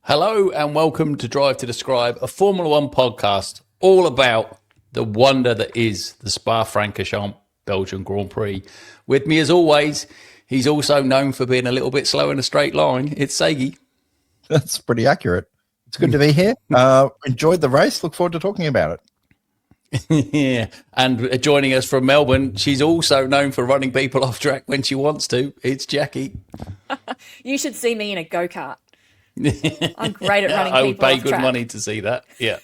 Hello and welcome to Drive to Describe, a Formula One podcast all about the wonder that is the Spa-Francorchamps Belgian Grand Prix. With me as always, he's also known for being a little bit slow in a straight line. It's Sagi. That's pretty accurate. It's good to be here. Enjoyed the race. Look forward to talking about it. Yeah, and joining us from Melbourne, she's also known for running people off track when she wants to. It's Jackie. You should see me in a go-kart. I'm great at running people off track. I would pay good money to see that. Yeah.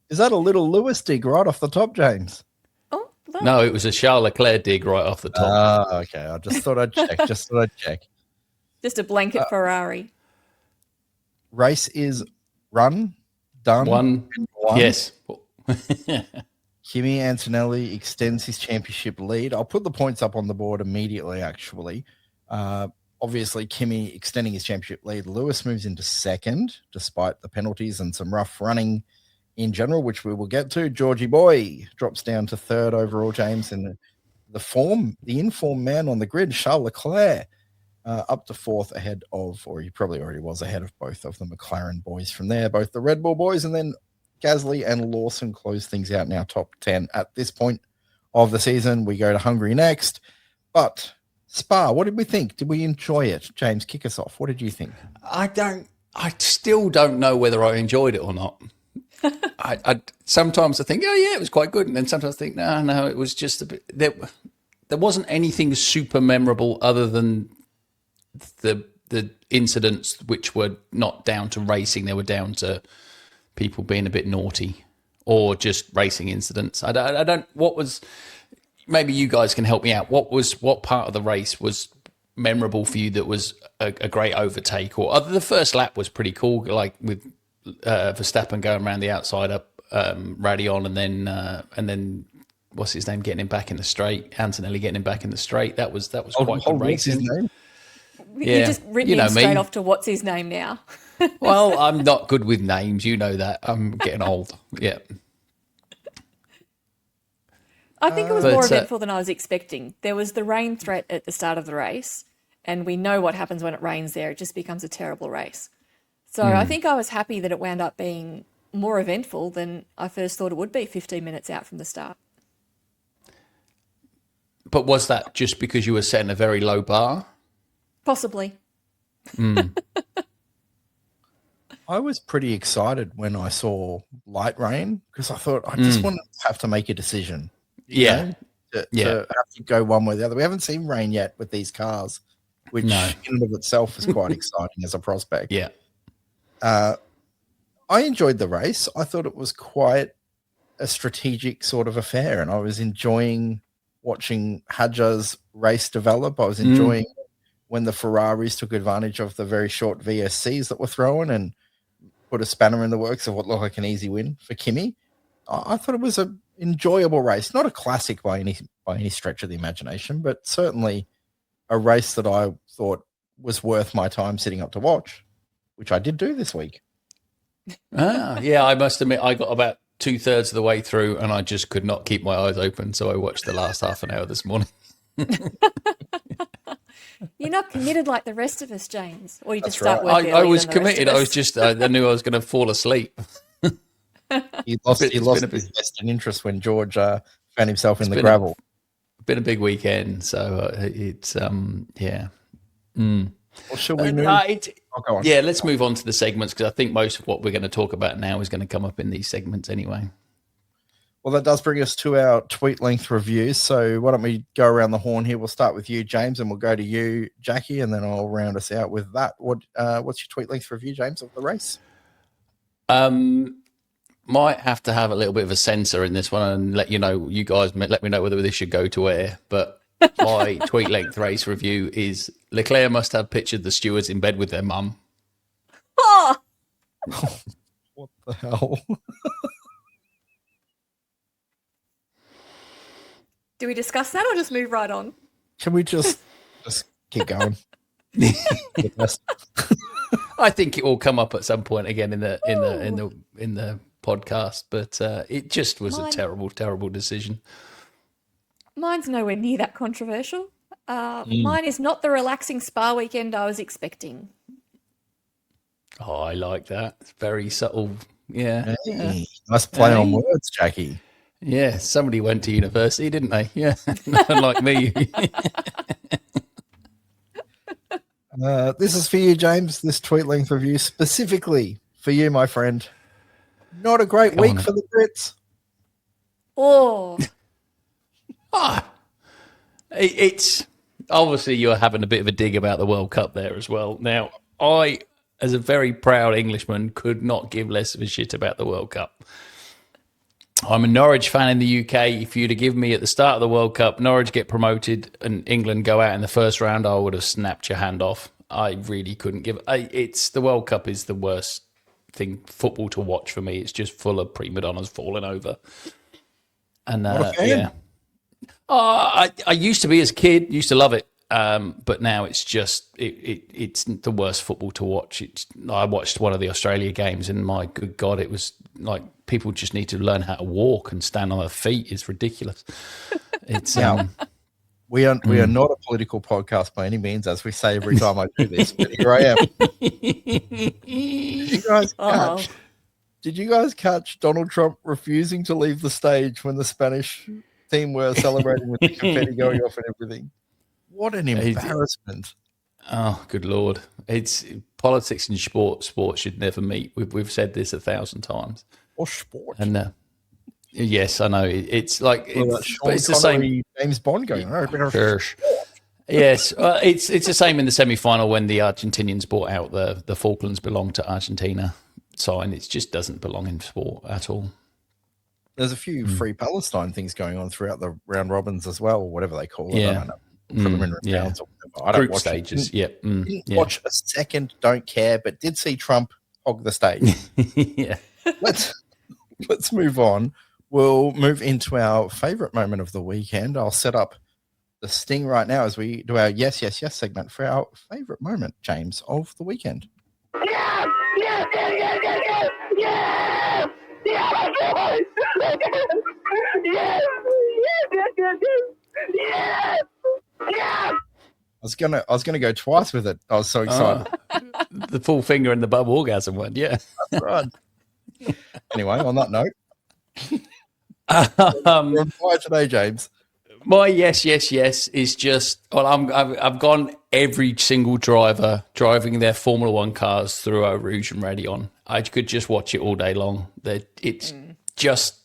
Is that a little Lewis dig right off the top, James? Oh, no, it was a Charles Leclerc dig right off the top. Okay. I just thought I'd check. Just a blanket Ferrari. Race is done. One. Yes. Kimi Antonelli extends his championship lead. I'll put the points up on the board immediately, actually. Obviously, Kimi extending his championship lead. Lewis moves into second, despite the penalties and some rough running in general, which we will get to. Georgie Boy drops down to third overall, James, and the informed man on the grid, Charles Leclerc, up to fourth ahead of, or he probably already was ahead of both of the McLaren boys from there, both the Red Bull boys, and then Gasly and Lawson close things out now, top 10 at this point of the season. We go to Hungary next, but Spa, what did we think? Did we enjoy it? James, kick us off. What did you think? I still don't know whether I enjoyed it or not. I sometimes I think, oh yeah, it was quite good. And then sometimes I think, no, it was just a bit, there wasn't anything super memorable other than the incidents which were not down to racing. They were down to people being a bit naughty or just racing incidents. I don't, what was, maybe you guys can help me out. What part of the race was memorable for you that was a great overtake? Or the first lap was pretty cool, like with Verstappen going around the outside up Radion, and then what's his name getting him back in the straight, Antonelli getting him back in the straight. That was quite good racing. His name? Yeah. You just written him straight off to what's his name now. Well, I'm not good with names, you know that. I'm getting old. Yeah. I think it was more eventful than I was expecting. There was the rain threat at the start of the race, and we know what happens when it rains there. It just becomes a terrible race. So I think I was happy that it wound up being more eventful than I first thought it would be 15 minutes out from the start. But was that just because you were setting a very low bar? Possibly. I was pretty excited when I saw light rain because I thought I just want to have to make a decision. To have to go one way or the other. We haven't seen rain yet with these cars, which in and of itself is quite exciting as a prospect. Yeah. I enjoyed the race. I thought it was quite a strategic sort of affair, and I was enjoying watching Hadjar's race develop. I was enjoying when the Ferraris took advantage of the very short VSCs that were thrown and put a spanner in the works of what looked like an easy win for Kimi. I thought it was an enjoyable race, not a classic by any stretch of the imagination, but certainly a race that I thought was worth my time sitting up to watch, which I did do this week. Yeah, I must admit I got about 2/3 of the way through and I just could not keep my eyes open, so I watched the last half an hour this morning. You're not committed like the rest of us, James. Or you just That's start right. work I was committed. I was just, I knew I was going to fall asleep. He lost his vested interest when George found himself in the gravel. Been a big weekend, so it's yeah. Well, shall we move? Go on. Yeah, let's move on to the segments because I think most of what we're going to talk about now is going to come up in these segments anyway. Well, that does bring us to our tweet length reviews. So why don't we go around the horn here? We'll start with you, James, and we'll go to you, Jackie, and then I'll round us out with that. What's your tweet length review, James, of the race? Might have to have a little bit of a censor in this one and let you know, you guys let me know whether this should go to air. But my tweet length race review is Leclerc must have pictured the stewards in bed with their mum. Oh! What the hell? Do we discuss that or just move right on? Can we just keep going? I think it will come up at some point again in the podcast, but it just was a terrible decision. Mine's nowhere near that controversial. Mine is not the relaxing spa weekend I was expecting. Oh, I like that. It's very subtle. Yeah. Hey, nice play on words, Jackie. Yeah. Somebody went to university, didn't they? Yeah. Like me. This is for you, James. This tweet length review specifically for you, my friend. Not a great week for the Brits. Oh. It's obviously you're having a bit of a dig about the World Cup there as well. Now, I, as a very proud Englishman, could not give less of a shit about the World Cup. I'm a Norwich fan in the UK. If you'd have given me at the start of the World Cup, Norwich get promoted and England go out in the first round, I would have snapped your hand off. I really couldn't give. It's the World Cup is the worst thing football to watch for me. It's just full of prima donnas falling over. And yeah, I used to be as a kid, used to love it. But now it's just it's the worst football to watch. I watched one of the Australia games, and my good God, it was like people just need to learn how to walk and stand on their feet. It's ridiculous. It's we are not a political podcast by any means, as we say every time I do this. But here I am. Did you guys catch Donald Trump refusing to leave the stage when the Spanish team were celebrating with the confetti going off and everything? What an embarrassment. Oh, good Lord. It's politics and sport should never meet. We've said this 1,000 times. Or sport. And yes, I know. It's like it's the same. James Bond going. Yes, it's the same in the semi-final when the Argentinians bought out the Falklands belong to Argentina sign. It just doesn't belong in sport at all. There's a few free Palestine things going on throughout the round robins as well, whatever they call it. Yeah. I don't know. Preliminary rounds or whatever. I don't Group watch stages. Didn't watch a second, don't care, but did see Trump hog the stage. Yeah. Let's move on. We'll move into our favorite moment of the weekend. I'll set up the sting right now as we do our yes, yes, yes segment for our favorite moment, James, of the weekend. Yes! Yes! Yes! Yes! Yes! Yes! Yes! Yes! Yes! Yes! Yes! Yes! Yes! I was gonna go twice with it. I was so excited. The full finger and the bub orgasm one, yeah. That's right. Anyway, on that note, we're on fire today, James. My yes is just I've gone every single driver driving their Formula One cars through Eau Rouge and Raidillon. I could just watch it all day long. It's just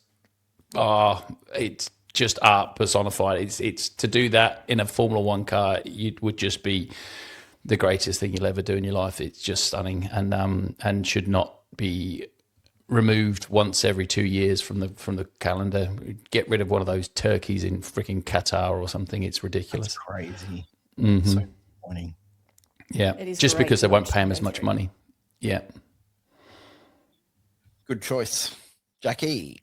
art personified. It's to do that in a Formula One car, it would just be the greatest thing you'll ever do in your life. It's just stunning and should not be removed once every 2 years from the calendar. Get rid of one of those turkeys in freaking Qatar or something. It's ridiculous. That's crazy. Mm-hmm. So disappointing. Yeah, just because they won't pay him as much money. Yeah. Good choice. Jackie.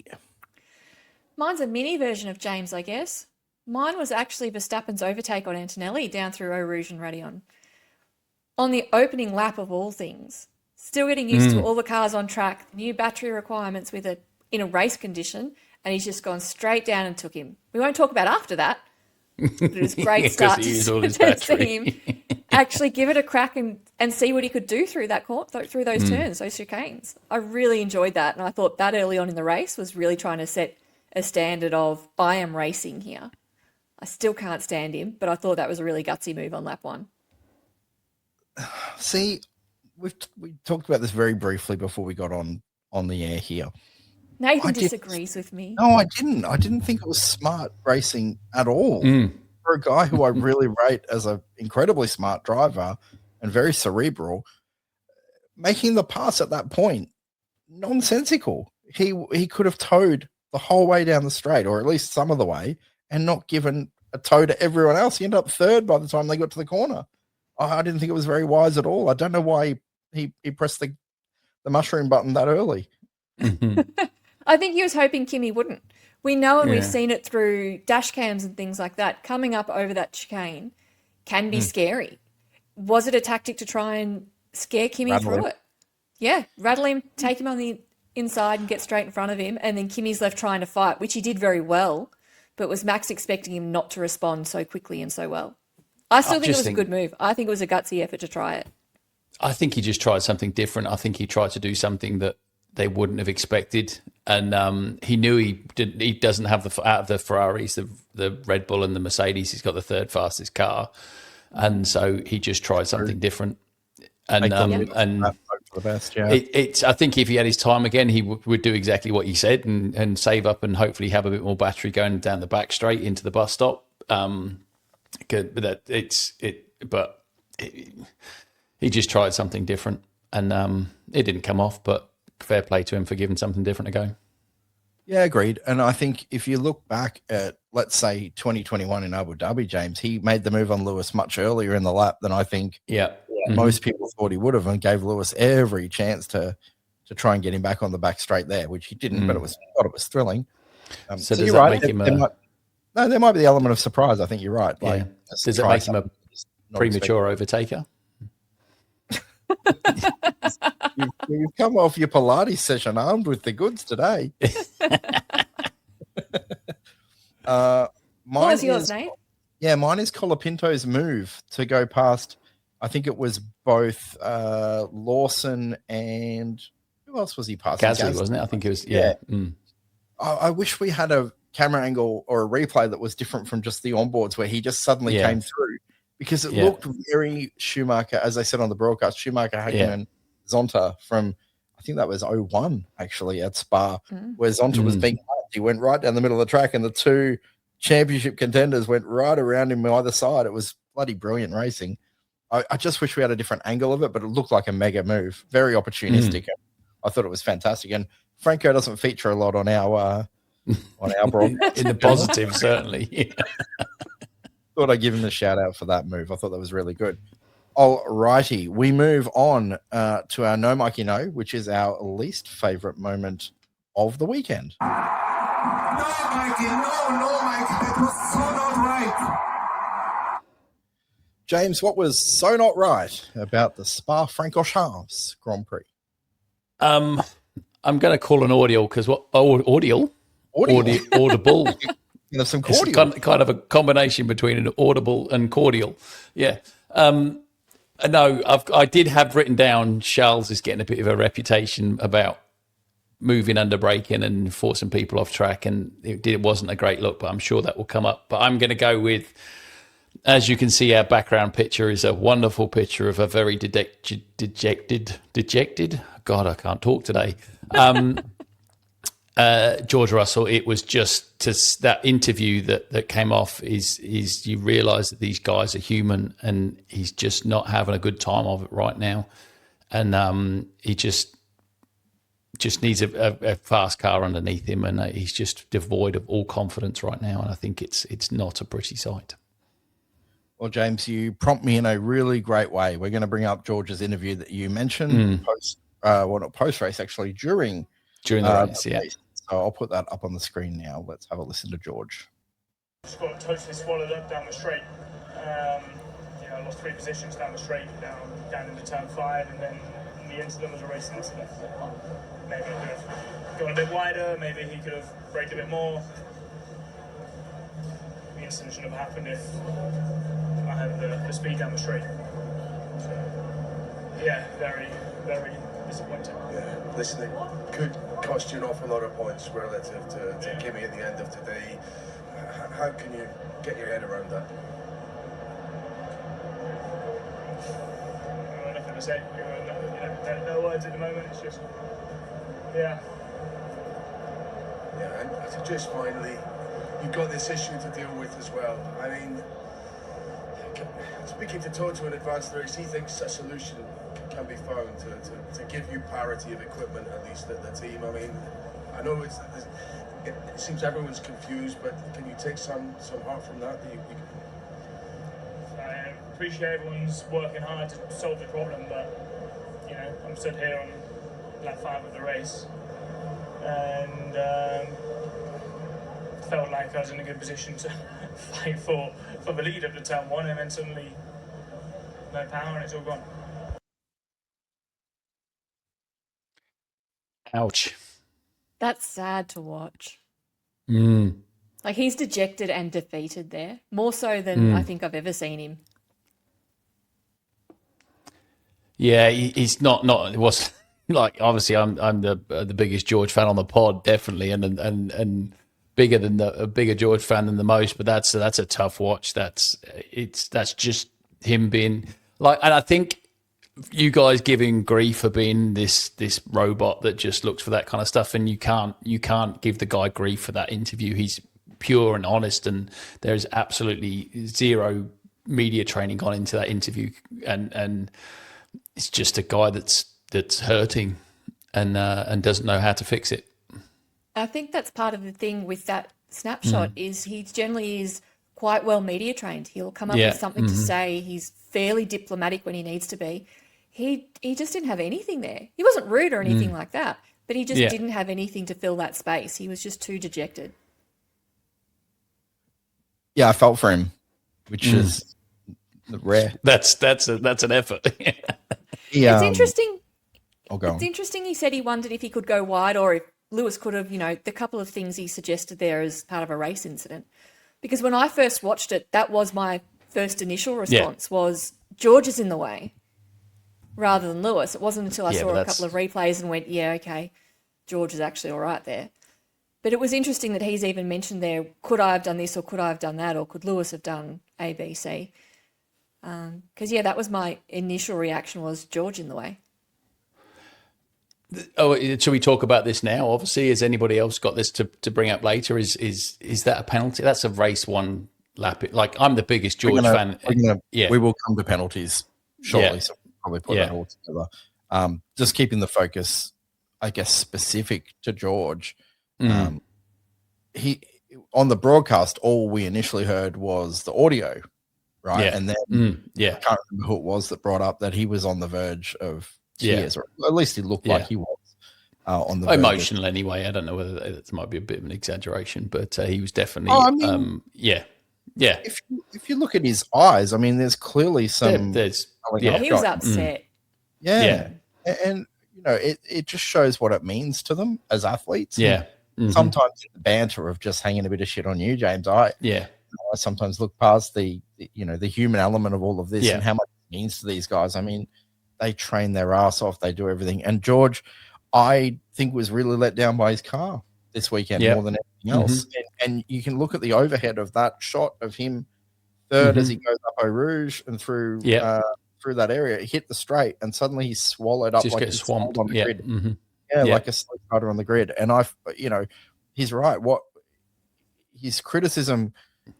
Mine's a mini version of James, I guess. Mine was actually Verstappen's overtake on Antonelli down through Eau Rouge and Raidillon. On the opening lap of all things. Still getting used to all the cars on track, new battery requirements in a race condition, and he's just gone straight down and took him. We won't talk about after that, but it was a great start to see him actually give it a crack and see what he could do through those turns, those chicanes. I really enjoyed that, and I thought that early on in the race was really trying to set a standard of, I am racing here. I still can't stand him, but I thought that was a really gutsy move on lap one. See, we talked about this very briefly before we got on the air here. Nathan disagrees with me. No, I didn't. I didn't think it was smart racing at all. For a guy who I really rate as an incredibly smart driver and very cerebral, making the pass at that point, nonsensical. He could have towed the whole way down the straight, or at least some of the way, and not given a tow to everyone else. He ended up third by the time they got to the corner. I didn't think it was very wise at all. I don't know why he pressed the mushroom button that early. I think he was hoping Kimi wouldn't. We know, and we've seen it through dash cams and things like that, coming up over that chicane can be scary. Was it a tactic to try and scare Kimi through it? Yeah, rattle him, take him on the inside and get straight in front of him, and then Kimi's left trying to fight, which he did very well, but was Max expecting him not to respond so quickly and so well? I still think it was a good move. I think it was a gutsy effort to try it. I think he just tried something different. I think he tried to do something that they wouldn't have expected, and he knew he didn't. He doesn't have out of the Ferraris, the Red Bull, and the Mercedes. He's got the third fastest car, and so he just tried something different. And for the best, yeah. It's. I think if he had his time again, he would do exactly what you said and save up and hopefully have a bit more battery going down the back straight into the bus stop. Good, but he just tried something different, and it didn't come off. But fair play to him for giving something different a go. Yeah, agreed. And I think if you look back at, let's say, 2021 in Abu Dhabi, James, he made the move on Lewis much earlier in the lap than I think most people thought he would have, and gave Lewis every chance to try and get him back on the back straight there, which he didn't, but it was thrilling. So does that make him there might be the element of surprise. I think you're right. Like, does it make him a premature overtaker? You've come off your Pilates session armed with the goods today. What was yours, Nate? Yeah, mine is Colapinto's move to go past, I think it was both Lawson and who else was he passing? Gasly, wasn't it? I think it was, yeah. I wish we had a camera angle or a replay that was different from just the onboards, where he just suddenly came through, because it looked very Schumacher, as I said on the broadcast, Schumacher, Hakkinen, and Zonta from, I think that was 01 actually at Spa, where Zonta was being hugged. He went right down the middle of the track, and the two championship contenders went right around him either side. It was bloody brilliant racing. I just wish we had a different angle of it, but it looked like a mega move, very opportunistic. I thought it was fantastic. And Franco doesn't feature a lot on our broadcast. In the positive, certainly. Thought I'd give him a shout out for that move. I thought that was really good. All righty, we move on to our No Mikey No, which is our least favorite moment of the weekend. No, Mikey, no, Mikey, that was so not right. James, what was so not right about the Spa-Francorchamps Grand Prix? I'm going to call an audible, because what audible? There's some cordial. It's kind of a combination between an audible and cordial. Yeah. No, I did have written down Charles is getting a bit of a reputation about moving under braking and forcing people off track, and it wasn't a great look, but I'm sure that will come up. But I'm going to go with, as you can see, our background picture is a wonderful picture of a very dejected. God, I can't talk today. George Russell. It was just that interview that came off is you realise that these guys are human, and he's just not having a good time of it right now, and he just needs a fast car underneath him, and he's just devoid of all confidence right now, and I think it's not a pretty sight. Well, James, you prompt me in a really great way. We're going to bring up George's interview that you mentioned not post-race, actually, during the race, yeah. So I'll put that up on the screen now. Let's have a listen to George. Just got totally swallowed up down the straight. I lost 3 positions down the straight, down into turn 5, and then in the incident was a racing incident. Maybe he could have gone a bit wider, maybe he could have braked a bit more. The incident shouldn't have happened if I had the speed down the straight. So, yeah, very, very disappointing. Yeah, listen, it could cost you an awful lot of points relative to Kimi at the end of today. How can you get your head around that? Nothing to say. No words at the moment. It's just, yeah. Yeah, and so just finally, you've got this issue to deal with as well. I mean, speaking to Toto in advance race, he thinks a solution can be found to give you parity of equipment, at least at the team. I mean, I know it seems everyone's confused, but can you take some heart from that? I appreciate everyone's working hard to solve the problem, but I'm stood here on lap 5 of the race, and felt like I was in a good position to fight for the lead up to turn 1, and then suddenly no power and it's all gone. Ouch. That's sad to watch. Mm. Like, he's dejected and defeated there, more so than I think I've ever seen him. Yeah, he's not. It was like obviously I'm the biggest George fan on the pod, definitely, and bigger than a bigger George fan than the most. But that's a tough watch. That's just him being like, and I think you guys giving grief for being this robot that just looks for that kind of stuff, and you can't give the guy grief for that interview. He's pure and honest, and there's absolutely zero media training gone into that interview, and it's just a guy that's hurting and doesn't know how to fix it. I think that's part of the thing with that snapshot is he generally is quite well media trained. He'll come up with something to say. He's fairly diplomatic when he needs to be. He just didn't have anything there. He wasn't rude or anything like that, but he just didn't have anything to fill that space. He was just too dejected. Yeah, I felt for him, which is rare. That's an effort. It's interesting. It's interesting. He said he wondered if he could go wide or if Lewis could have, the couple of things he suggested there as part of a race incident. Because when I first watched it, that was my first initial response was George is in the way rather than Lewis. It wasn't until I saw a couple of replays and went, yeah, okay, George is actually all right there. But it was interesting that he's even mentioned there, could I have done this or could I have done that or could Lewis have done A, B, C? Because, that was my initial reaction was George in the way. Oh, should we talk about this now? Obviously, has anybody else got this to bring up later? Is that a penalty? That's a race one lap. Like, I'm the biggest George fan. We will come to penalties shortly, so we'll probably put that all together. Just keeping the focus, I guess, specific to George. He on the broadcast, all we initially heard was the audio, right? Yeah. And then I can't remember who it was that brought up that he was on the verge of tears, or at least he looked like he was on the verge. Emotional anyway. I don't know whether that might be a bit of an exaggeration, but he was definitely If you look at his eyes, I mean, there's clearly some. He was upset. And it just shows what it means to them as athletes. Yeah. Sometimes in the banter of just hanging a bit of shit on you, James, I sometimes look past the human element of all of this and how much it means to these guys. I mean, they train their ass off, they do everything. And George, I think, was really let down by his car this weekend more than anything else. And you can look at the overhead of that shot of him third as he goes up Eau Rouge and through that area, hit the straight, and suddenly he's swallowed up, just like gets swamped on the grid. Like a slip rider on the grid. And he's right. What his criticism,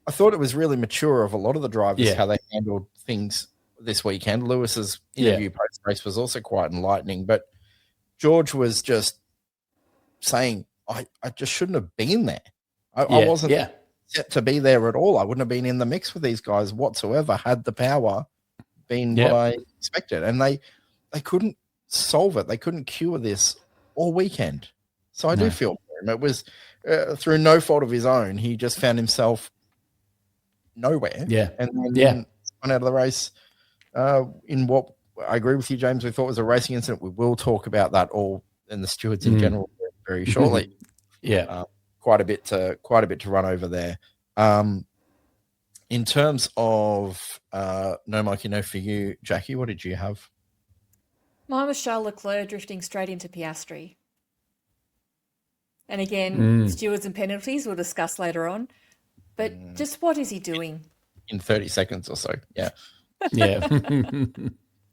I thought it was really mature of a lot of the drivers, how they handled things this weekend. Lewis's interview post-race was also quite enlightening, but George was just saying, I just shouldn't have been there. I wasn't set to be there at all. I wouldn't have been in the mix with these guys whatsoever had the power been what I expected. And they couldn't solve it. They couldn't cure this all weekend. So I do feel for him. It was through no fault of his own. He just found himself nowhere. And then went out of the race in what I agree with you, James, we thought was a racing incident. We will talk about that all in the stewards in general very shortly. Quite a bit to run over there. In terms of no Mikey, no for you, Jackie, what did you have? Mine was Charles Leclerc drifting straight into Piastri. And again, stewards and penalties we'll discuss later on. But just what is he doing? In 30 seconds or so, yeah.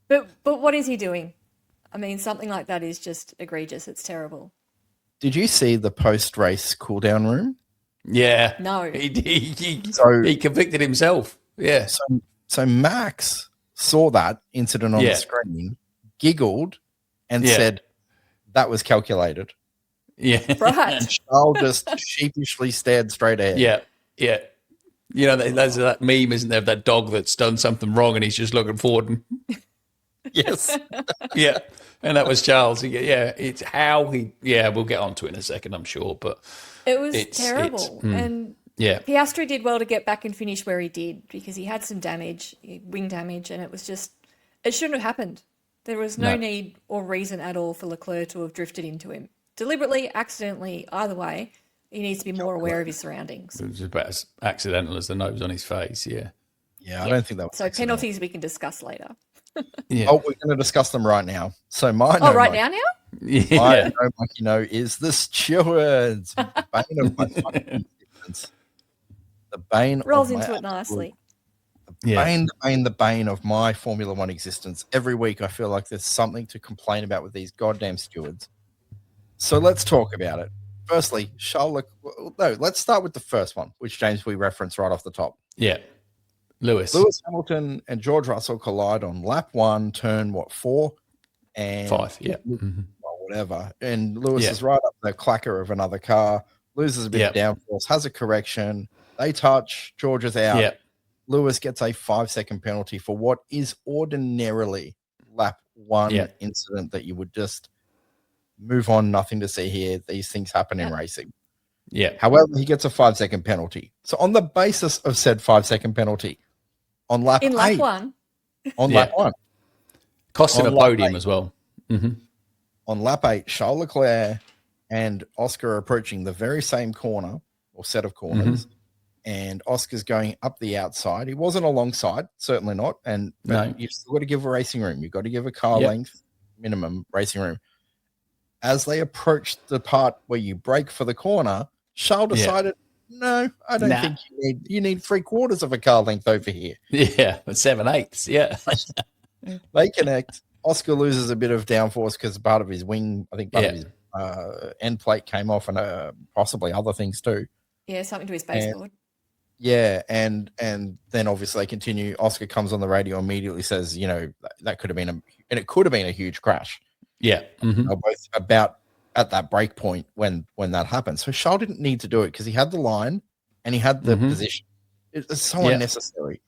But what is he doing? I mean, something like that is just egregious. It's terrible. Did you see the post-race cool-down room? Yeah. No. He convicted himself. Yeah. So Max saw that incident on the screen, giggled, and said, that was calculated. Yeah. Right. And Charles just sheepishly stared straight ahead. Yeah. Yeah. There's that meme, isn't there, of that dog that's done something wrong and he's just looking forward. And yes. Yeah. And that was Charles. It's how we'll get onto it in a second, I'm sure. But it was terrible. And Piastri did well to get back and finish where he did because he had some damage, wing damage, and it shouldn't have happened. There was no need or reason at all for Leclerc to have drifted into him. Deliberately, accidentally, either way, he needs to be more aware of his surroundings. It was about as accidental as the nose on his face, Yeah, I don't think that was so. Penalties we can discuss later. Yeah. Oh, we're going to discuss them right now. So my now? Yeah. my no monkey no is the stewards. Bane of my fucking existence. The bane Rolls of my into it nicely. the bane of my Formula One existence. Every week I feel like there's something to complain about with these goddamn stewards. So let's talk about it. Firstly, let's start with the first one, which James we referenced right off the top. Yeah. Lewis Hamilton and George Russell collide on lap 1, turn 4 and 5. Yeah. Well, whatever. And Lewis is right up the clacker of another car, loses a bit of downforce, has a correction. They touch. George is out. Yeah. Lewis gets a 5-second penalty for what is ordinarily lap 1 incident that you would just move on. Nothing to see here. These things happen in racing. Yeah. However, he gets a 5-second penalty. So on the basis of said 5-second penalty, on lap 8, lap 1, on lap 1, cost him a podium as well. On lap 8, Charles Leclerc and Oscar are approaching the very same corner or set of corners, and Oscar's going up the outside. He wasn't alongside, certainly not. But you've still got to give a racing room. You've got to give a car length minimum racing room. As they approached the part where you brake for the corner, Charles decided, no, I don't think you need 3/4 of a car length over here. Yeah, but 7/8. Yeah. They connect. Oscar loses a bit of downforce because part of his wing, I think part of his end plate came off, and possibly other things too. Yeah, something to his baseboard. And then obviously they continue. Oscar comes on the radio, immediately says, that could have been it could have been a huge crash. Yeah. Both about at that break point when that happened. So Charles didn't need to do it because he had the line and he had the position. It's so unnecessary.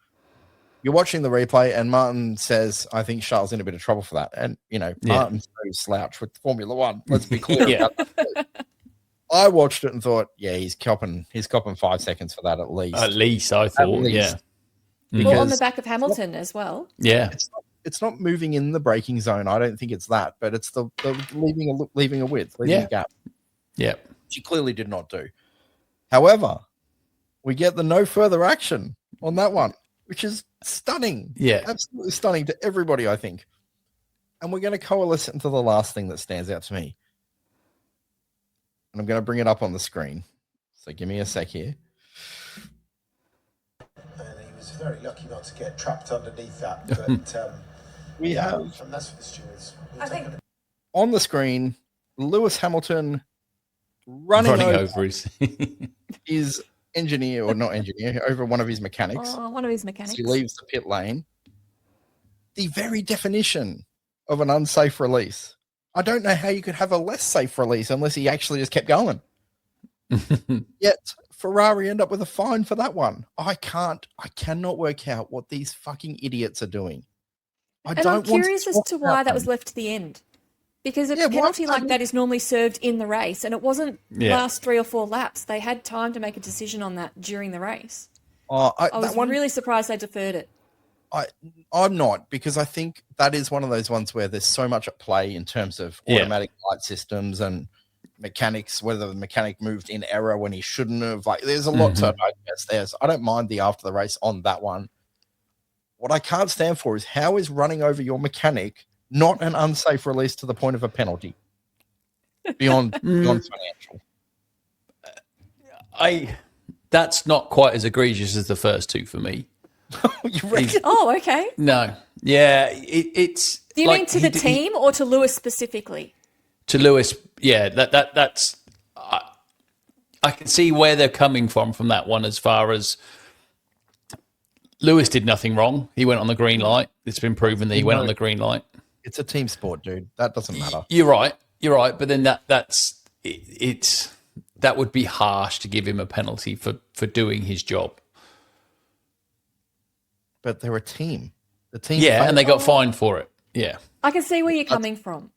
You're watching the replay and Martin says, I think Charles in a bit of trouble for that. And, Martin's no slouch with Formula One. Let's be clear about that. I watched it and thought, he's copping 5 seconds for that at least. At least, I thought, Well, on the back of Hamilton as well. Yeah. It's not moving in the braking zone. I don't think it's that, but it's the leaving a width, leaving a gap. Yeah. She clearly did not do. However, we get the no further action on that one, which is stunning. Yeah. Absolutely stunning to everybody, I think. And we're going to coalesce into the last thing that stands out to me. And I'm going to bring it up on the screen. So give me a sec here. And he was very lucky not to get trapped underneath that. But we have, and that's for the stewards. I think on the screen, Lewis Hamilton running over his engineer, or not engineer, over one of his mechanics. Oh, one of his mechanics. He leaves the pit lane. The very definition of an unsafe release. I don't know how you could have a less safe release unless he actually just kept going. Yet Ferrari end up with a fine for that one. I cannot work out what these fucking idiots are doing. I'm curious as to why that was left to the end. Because a penalty like that is normally served in the race, and it wasn't last 3 or 4 laps. They had time to make a decision on that during the race. I was really surprised they deferred it. I'm not, because I think that is one of those ones where there's so much at play in terms of automatic light systems and mechanics, whether the mechanic moved in error when he shouldn't have. Like, there's a lot to digest there. So I don't mind the after the race on that one. What I can't stand for is how is running over your mechanic not an unsafe release to the point of a penalty beyond financial. That's not quite as egregious as the first two for me. You reckon? Oh, okay. No. Yeah, it's. Do you mean to the team or to Lewis specifically? To Lewis, yeah. That's. I can see where they're coming from that one, as far as Lewis did nothing wrong. He went on the green light. It's been proven that he went on the green light. It's a team sport, dude. That doesn't matter. You're right. But then that would be harsh to give him a penalty for doing his job. But they're a team. The team, and they got fined for it. Yeah, I can see where you're coming from.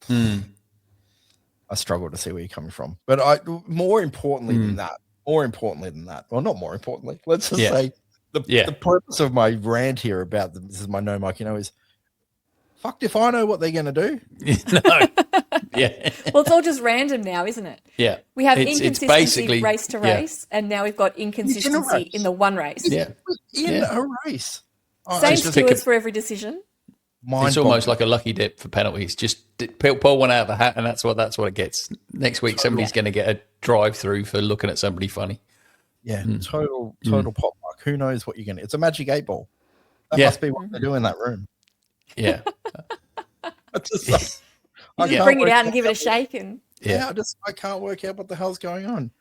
I struggle to see where you're coming from, but more importantly than that. Well, not more importantly. Let's just say the purpose of my rant here about this is my no mic. Is fucked if I know what they're going to do. No. Yeah. Well, it's all just random now, isn't it? Yeah. We have inconsistency race to race, and now we've got inconsistency in the one race. Yeah. In a race. Same stewards for every decision. It's almost like a lucky dip for penalties. Just pull one out of the hat, and that's what it gets. Next week, somebody's going to get a drive-through for looking at somebody funny. Yeah, total pop mark. Who knows what you're going to... It's a magic 8 ball. That must be what they do in that room. Yeah. You bring it out and give it a shake. And I can't work out what the hell's going on.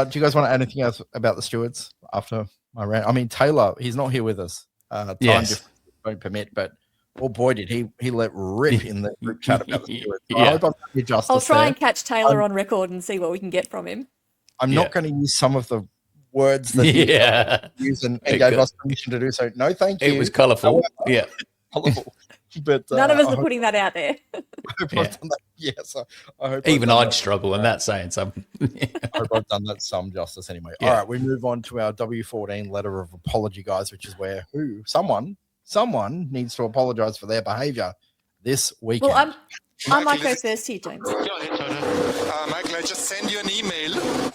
Do you guys want to add anything else about the stewards after my rant? I mean, Taylor, he's not here with us. Time difference won't permit, but boy, did he let rip in the group chat about the stewards. I hope I've done you justice. I'll try and catch Taylor on record and see what we can get from him. I'm not going to use some of the words that he used and gave us permission to do so. No, thank you. It was colourful. Colourful. But none of us are putting that out there. I hope I've done that. Yes, I hope even I'd struggle, and that's saying something. I hope I've done that some justice anyway. Yeah. All right, we move on to our W14 letter of apology, guys, which is where someone needs to apologise for their behaviour this weekend. Well, I might go first here, James. Michael, I just send you an email.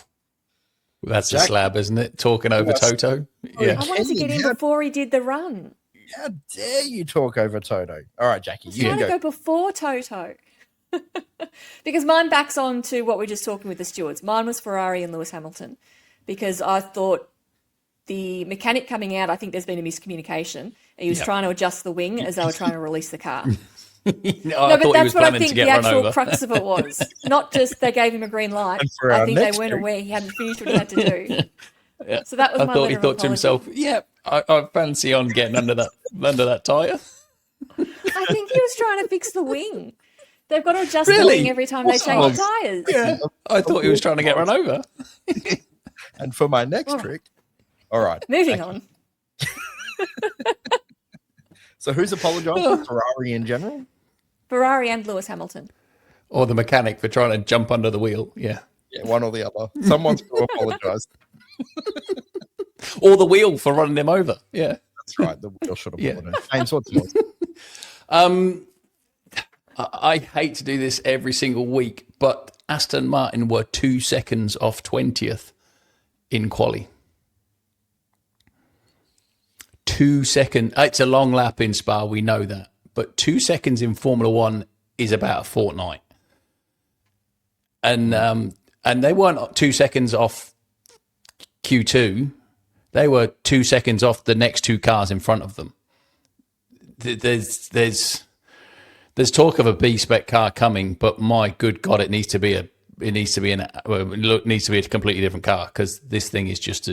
That's a slab, isn't it? Talking over Toto. Yeah. I wanted to get in before he did the run. How dare you talk over Toto? All right, Jackie, you trying can to go before Toto. Because mine backs on to what we were just talking with the stewards. Mine was Ferrari and Lewis Hamilton, because I thought the mechanic coming out, I think there's been a miscommunication. He was trying to adjust the wing as they were trying to release the car. No, but that's what I think the actual crux of it was. Not just they gave him a green light. I think they weren't aware he hadn't finished what he had to do. Yeah. So that was my he thought to himself, I fancy on getting under that tyre. I think he was trying to fix the wing. They've got to adjust the wing every time they change the tyres. Yeah, I thought he was trying to get run over. And for my next trick, all right. Moving on. So who's apologised? Ferrari in general? Ferrari and Lewis Hamilton. Or the mechanic for trying to jump under the wheel. Yeah. Yeah, one or the other. Someone's going to apologise. Or the wheel for running him over. Yeah. That's right. The wheel should have apologised. James, what's yours? I hate to do this every single week, but Aston Martin were 2 seconds off 20th in quali. 2 seconds. It's a long lap in Spa, we know that. But 2 seconds in Formula One is about a fortnight. And they weren't 2 seconds off Q2. They were 2 seconds off the next two cars in front of them. There's talk of a B-spec car coming, but my good God, it needs to be a completely different car, because this thing is just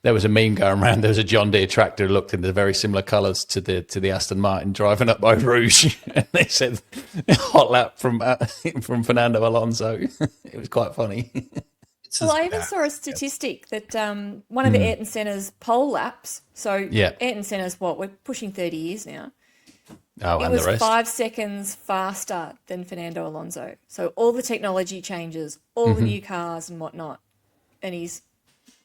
there was a meme going around. There was a John Deere tractor that looked in the very similar colours to the Aston Martin driving up by Rouge, and they said hot lap from Fernando Alonso. It was quite funny. Well, I even saw a statistic that one of the Ayrton Senna's pole laps. So Ayrton Senna's we're pushing 30 years now. Oh, it and was the rest. 5 seconds faster than Fernando Alonso. So all the technology changes, all the new cars and whatnot, and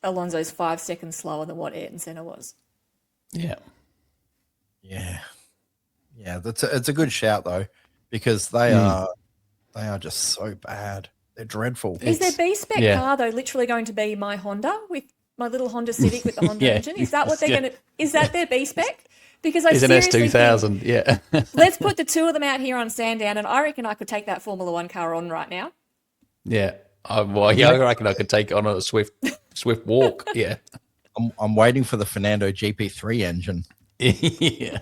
Alonso's 5 seconds slower than what Ayrton Senna was. Yeah. It's a good shout though, because they are just so bad. They're dreadful. Is their B-spec car though literally going to be my Honda with my little Honda Civic with the Honda engine? Is that what they're going to? Is that their B-spec? Because I seriously an S2000, think, let's put the two of them out here on Sandown, and I reckon I could take that Formula One car on right now. Yeah. I reckon I could take it on a swift walk. Yeah. I'm waiting for the Fernando GP3 engine. Yeah.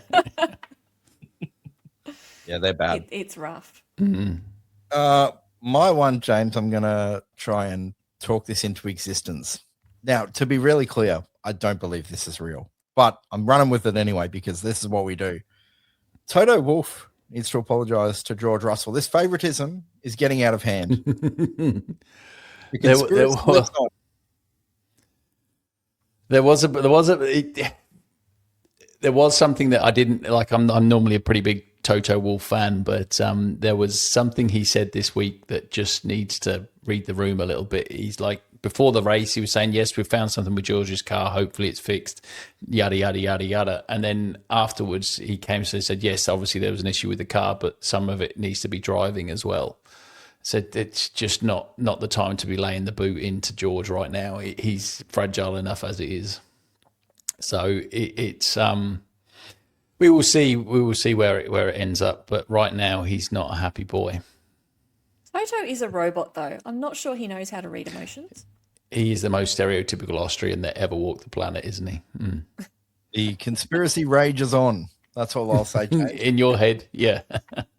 Yeah, they're bad. It's rough. Mm-hmm. My one, James, I'm going to try and talk this into existence. Now, to be really clear, I don't believe this is real, but I'm running with it anyway because this is what we do. Toto Wolff needs to apologise to George Russell. This favouritism is getting out of hand. There was something that I didn't like. I'm normally a pretty big Toto Wolff fan, but there was something he said this week that just needs to read the room a little bit. He's like, before the race, he was saying, yes, we've found something with George's car. Hopefully it's fixed, yada, yada, yada, yada. And then afterwards he came and said, yes, obviously there was an issue with the car, but some of it needs to be driving as well. Said it's just not the time to be laying the boot into George right now. He's fragile enough as it is. So it's We will see. We will see where it ends up. But right now, he's not a happy boy. Toto is a robot, though. I'm not sure he knows how to read emotions. He is the most stereotypical Austrian that ever walked the planet, isn't he? Mm. The conspiracy rages on. That's all I'll say. In your head, yeah.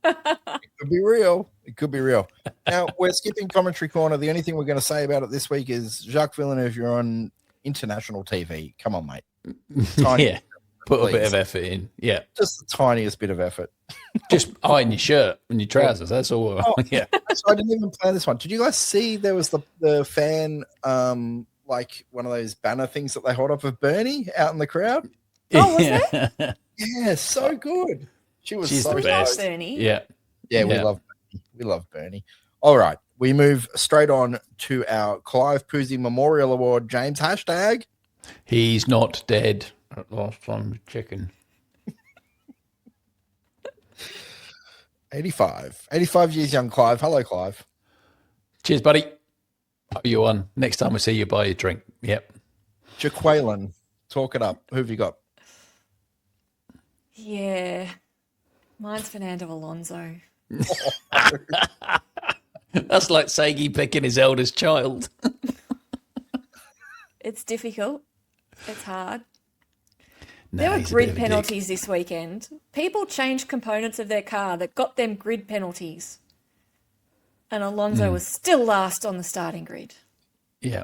It could be real. It could be real. Now, we're skipping commentary corner. The only thing we're going to say about it this week is Jacques Villeneuve, you're on international TV. Come on, mate. Yeah. Put a bit of effort in. Yeah. Just the tiniest bit of effort. Just iron your shirt and your trousers. That's all. Oh, yeah. So I didn't even play this one. Did you guys see there was the fan, like one of those banner things that they hold up of Bernie out in the crowd? Oh, was there? Yeah, so good. She's so the best. Bernie. Yeah. Yeah, we love Bernie. We love Bernie. All right. We move straight on to our Clive Puzey Memorial Award. James, hashtag. He's not dead. At last time checking. 85 years young Clive. Hello, Clive. Cheers, buddy. How you on? Next time we see you, buy a drink. Yep. Jaqueline, talk it up. Who have you got? Yeah. Mine's Fernando Alonso. That's like Sagi picking his eldest child. It's difficult. It's hard. No, there were he's a bit grid of a penalties this weekend. People changed components of their car that got them grid penalties. And Alonso was still last on the starting grid. Yeah.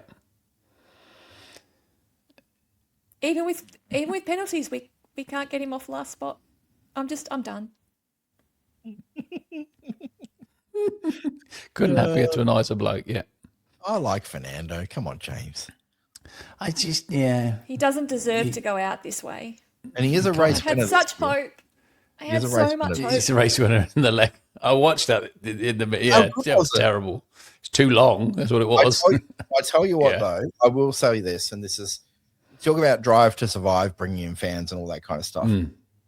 Even with penalties, we can't get him off last spot. I'm done. Couldn't have get to a nicer bloke, yeah. I like Fernando. Come on, James. I just, yeah. He doesn't deserve to go out this way. And he is a race I had winner. such hope. I had so much hope. He's a race winner in the leg. I watched that in the yeah. It was terrible. It's too long. That's what it was. I tell you what, though, I will say this, and this is talk about Drive to Survive, bringing in fans and all that kind of stuff.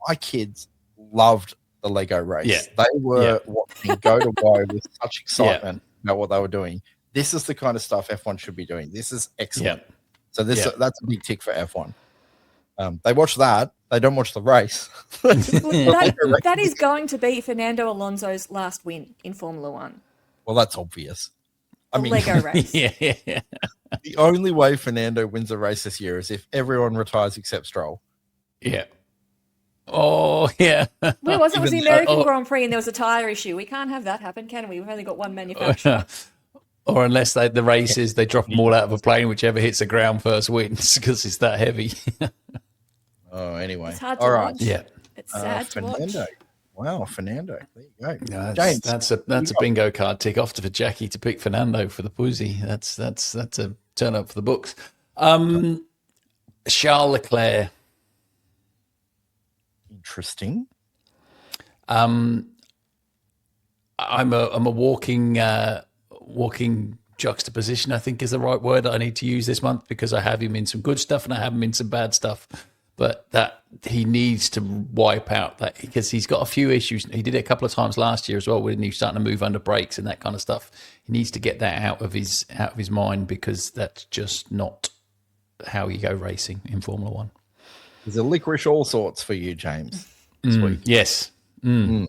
My kids loved the Lego race. Yeah. They were watching go to woe with such excitement about what they were doing. This is the kind of stuff F1 should be doing. This is excellent. Yeah. So that's a big tick for F1. They watch that. They don't watch the race. That is going to be Fernando Alonso's last win in Formula One. Well, that's obvious. The Lego race. Yeah. The only way Fernando wins a race this year is if everyone retires except Stroll. Yeah. Oh, yeah. Where was it? It was the American Grand Prix and there was a tyre issue. We can't have that happen, can we? We've only got one manufacturer. Or unless the races, they drop them all out of a plane, whichever hits the ground first wins because it's that heavy. Anyway. It's hard to watch. Yeah. It's sad to watch. Wow, Fernando. There you go. No, James, that's a bingo card tick off for Jackie to pick Fernando for the Puzey. That's a turn up for the books. Charles Leclerc. Interesting. I'm a walking juxtaposition, I think is the right word that I need to use this month, because I have him in some good stuff and I have him in some bad stuff. But that he needs to wipe out that, because he's got a few issues. He did it a couple of times last year as well when he was starting to move under brakes and that kind of stuff. He needs to get that out of his mind, because that's just not how you go racing in Formula One. There's a licorice all sorts for you, James, this week. Yes. All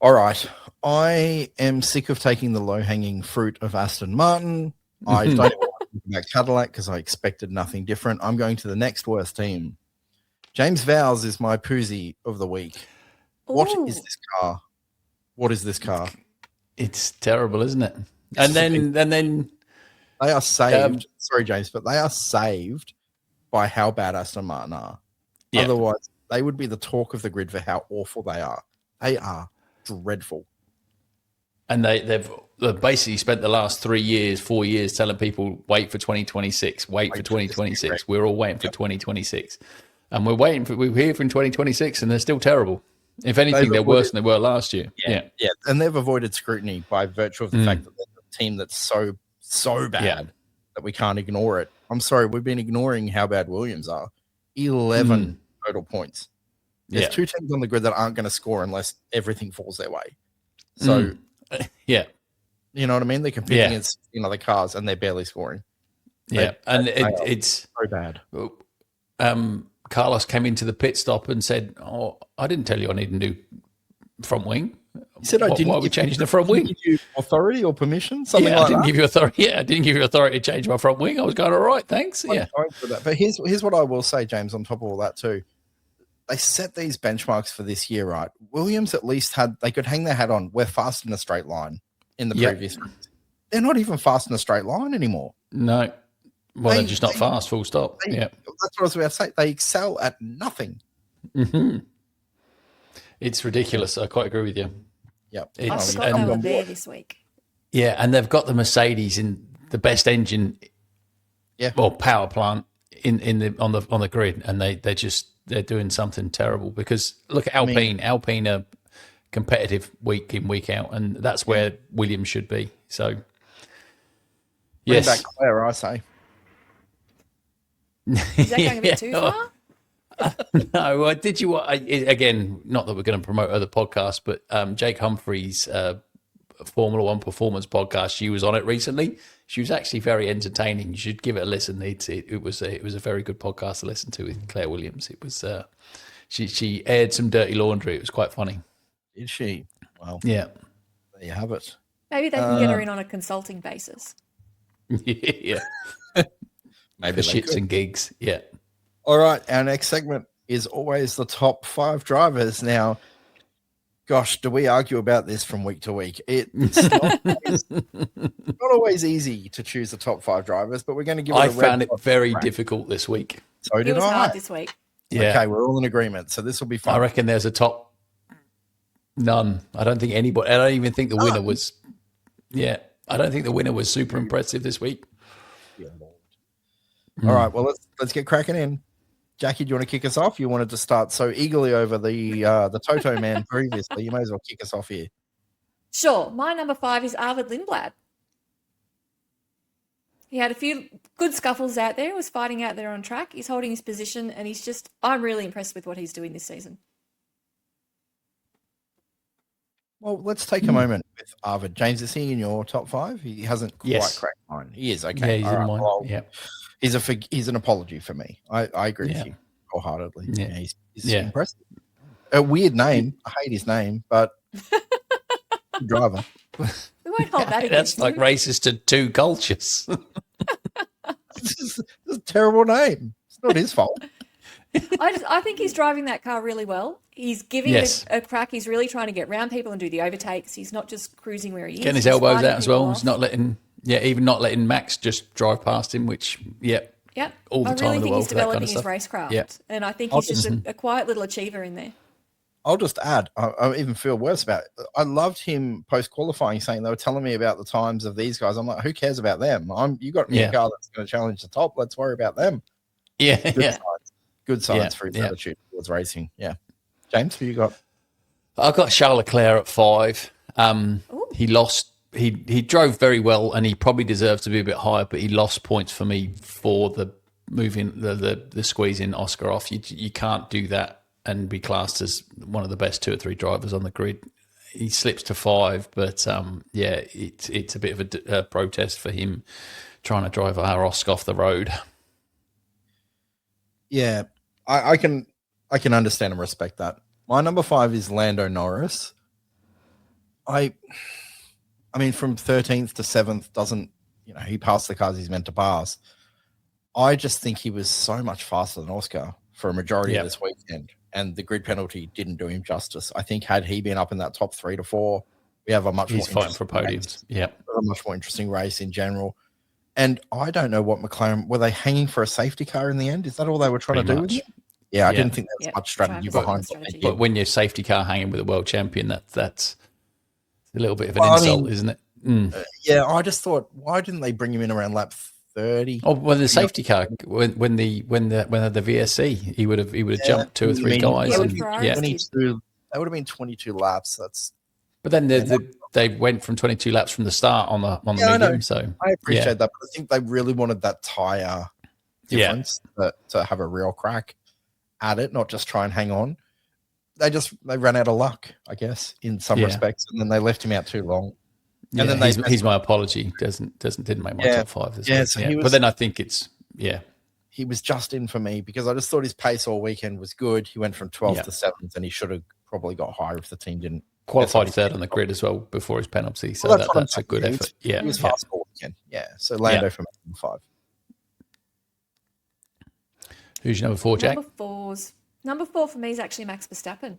right. I am sick of taking the low-hanging fruit of Aston Martin. I don't want to think about Cadillac because I expected nothing different. I'm going to the next worst team. James Vowles is my Puzey of the week. What is this car? What is this car? It's terrible, isn't it? And then they are saved. Sorry, James, but they are saved by how bad Aston Martin are. Yeah. Otherwise, they would be the talk of the grid for how awful they are. They are dreadful. And they've basically spent the last 4 years telling people, wait for 2026, wait for 2026. We're all waiting for 2026. And we're here for 2026 and they're still terrible. If anything, they're worse than they were last year. Yeah. And they've avoided scrutiny by virtue of the fact that they're a team that's so bad that we can't ignore it. I'm sorry, we've been ignoring how bad Williams are. 11 total points. There's two teams on the grid that aren't going to score unless everything falls their way. So, you know what I mean? They're competing against other cars and they're barely scoring. Yeah, and it's so bad. Carlos came into the pit stop and said, "Oh, I didn't tell you I need a new front wing." He said, "I didn't." Why are we changing the front wing? Give you authority or permission? Something Yeah, like I didn't that. give you authority. Yeah, I didn't give you authority to change my front wing. I was going all right, thanks. Yeah, I'm going for that. But here's what I will say, James. On top of all that too, they set these benchmarks for this year, right? Williams at least they could hang their hat on. We're fast in a straight line in the previous race. They're not even fast in a straight line anymore. No, well, they're just not fast. Full stop. Yeah, that's what I was about to say. They excel at nothing. Mm-hmm. It's ridiculous. I quite agree with you. Yep. I forgot they were there this week. Yeah, and they've got the Mercedes in the best engine, or power plant on the grid, and they're doing something terrible because look at Alpine. Alpine are competitive week in, week out, and that's where Williams should be. So, bring back Claire, I say. Is that going a bit too far? No, did you again? Not that we're going to promote other podcasts, but Jake Humphrey's Formula One Performance podcast. She was on it recently. She was actually very entertaining. You should give it a listen. It was a very good podcast to listen to with Claire Williams. It was she aired some dirty laundry. It was quite funny. Did she? Well, yeah. There you have it. Maybe they can get her in on a consulting basis. Yeah. Maybe for shits and gigs. Yeah. All right. Our next segment is always the top 5 drivers. Now, gosh, do we argue about this from week to week? It's not always easy to choose the top 5 drivers, but we're going to give it I found it very difficult this week. So did I. It was hard this week. Yeah. Okay, we're all in agreement. So this will be fun. I reckon there's a top none. I don't think anybody. I don't even think the winner was. Yeah, I don't think the winner was super impressive this week. All right, well let's get cracking in. Jackie, do you want to kick us off? You wanted to start so eagerly over the Toto man previously. You may as well kick us off here. Sure. My number 5 is Arvid Lindblad. He had a few good scuffles out there. He was fighting out there on track. He's holding his position, and I'm really impressed with what he's doing this season. Well, let's take a moment with Arvid. James, is he in your top 5? He hasn't quite cracked mine. He is, okay. Yeah, he's in mine. Well, yeah. He's an apology for me. I agree with you wholeheartedly. Yeah. He's impressive. A weird name. I hate his name, but good driver. We won't hold that That's against like him. racist to 2 cultures. It's a terrible name. It's not his fault. I think he's driving that car really well. He's giving it a crack. He's really trying to get around people and do the overtakes. He's not just cruising where he is. Getting his He's elbows fighting out as well. people He's not letting, even not letting Max just drive past him, which, all the I time really in the think world he's for that kind developing of his stuff. racecraft. Yeah. And I think he's just a quiet little achiever in there. I'll just add, I even feel worse about it. I loved him post-qualifying saying they were telling me about the times of these guys. I'm like, who cares about them? You got me a car that's going to challenge the top. Let's worry about them. Good signs for his attitude towards racing. Yeah. James, who you got? I've got Charles Leclerc at 5. He lost. He drove very well, and he probably deserves to be a bit higher, but he lost points for me for the moving the squeezing Oscar off. You can't do that and be classed as one of the best 2 or 3 drivers on the grid. He slips to 5, but it's a bit of a protest for him trying to drive our Oscar off the road. Yeah, I can understand and respect that. My number 5 is Lando Norris. I mean, from 13th to 7th doesn't, he passed the cars he's meant to pass. I just think he was so much faster than Oscar for a majority of this weekend, and the grid penalty didn't do him justice. I think had he been up in that top 3 to 4, we have a much He's more fighting for podiums. a much more interesting race in general. And I don't know what McLaren, were they hanging for a safety car in the end? Is that all they were trying to do with it? Yeah, I didn't think there was much strategy behind it. But when you're safety car hanging with a world champion, that's a little bit of an insult, isn't it? Yeah, I just thought, why didn't they bring him in around lap 30? Oh, well, the safety car when the VSC, he would have jumped 2 or 3 guys. They would have been 22 laps. But then they went from 22 laps from the start on the medium. So I appreciate that, but I think they really wanted that tire difference to have a real crack at it, not just try and hang on. They ran out of luck, I guess, in some respects, and then they left him out too long. And then he's my apology. Didn't make my top 5 this week. So he was, but then I think it's he was just in for me because I just thought his pace all weekend was good. He went from 12th to 7th, and he should have probably got higher if the team didn't. Qualified third on the grid as well before his penalty, so that's a good effort. He was fast all weekend. Yeah, so Lando for number 5. Who's your number 4, Jack? Number 4 for me is actually Max Verstappen.